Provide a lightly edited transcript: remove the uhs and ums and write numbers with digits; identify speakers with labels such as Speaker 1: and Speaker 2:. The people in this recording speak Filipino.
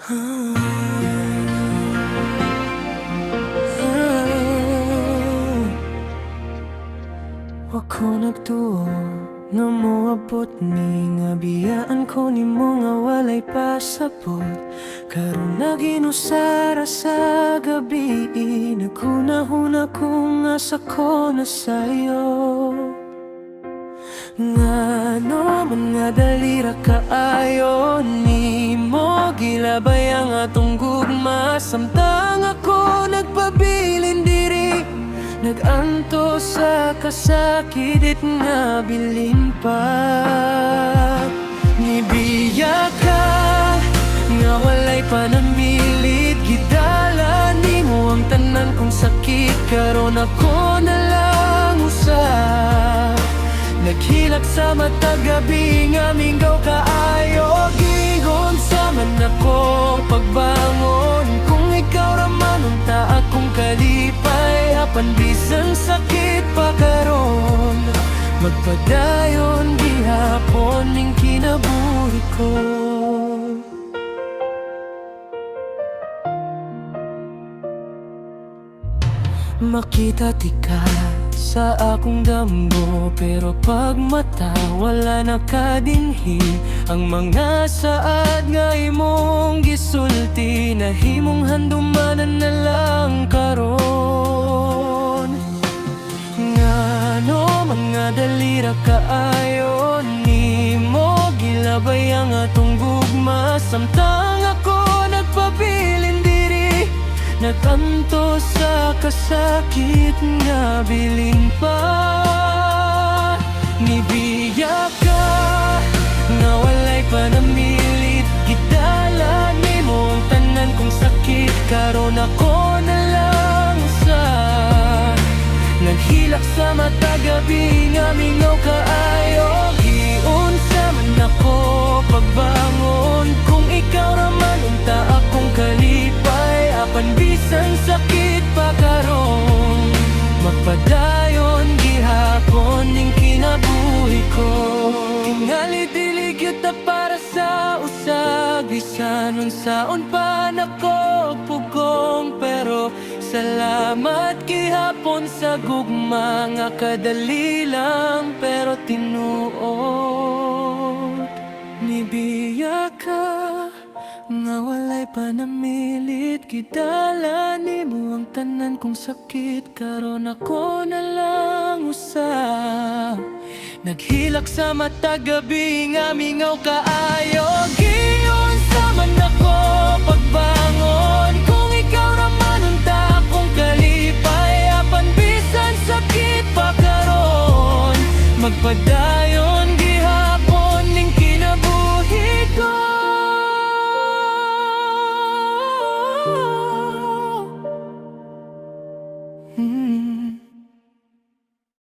Speaker 1: Ako nagtuo nga moabot ni nga biyaan ko ni mo nga walay pasapot. Karon naginusara sa gabi, naghunahuna kung asa ko na sayo. Ngano man nga dalira kaayo ni mo gilabay ang atong gugma, samtang ako nagpabilin diri, naganto sa kasakit nga bilin pa. Nibiya ka nga walay panamilit, gidala ni mo ang tanan kong sakit. Karon ako na lang usa, naghilak sa mata gabi nga minggaw kaayo. Gingon sa man ako pagbangon, kung ikaw raman unta akong kalipay. Apan bisan sakit pa karon, magpadayon gihapon ning kinabuhi ko. Makita tika sa akong damgo, pero pag mata wala nakadinhi. Ang mga saad nga imong gisulti, nahimong handumanan na lang karon. Ngano mga dalira kaayo ni mo gilabay ang atong gugma, samtang ako nagpabilin diri, naganto sa kasakit nga bilin pa. Nibiya ka nga walay panamilit, gidala ni mo ang tanan kong sakit. Karon ako na lang usa, naghilak sa mata gabi nga mingaw kaayo. Giunsa man ako pagbangon, kung ikaw raman unta akong kalipay. Apan bisan sakit pa karon, magpadayon gihapon ning kinabuhi ko. Tingali dili kita para sa usag, bisan unsaon pa nako pugong. Pero salamat gihapon sa gugma nga kadali lang pero tinuod. Nibiya ka nga walay panamilit, gidala ni mo ang tanan kong sakit. Karon ako na lang usa, naghilak sa mata gabi nga mingaw kaayo. Giyon sa man ako pagbangon, kung ikaw raman unta akong kalipay. Apan bisan sakit pa karon, magpadala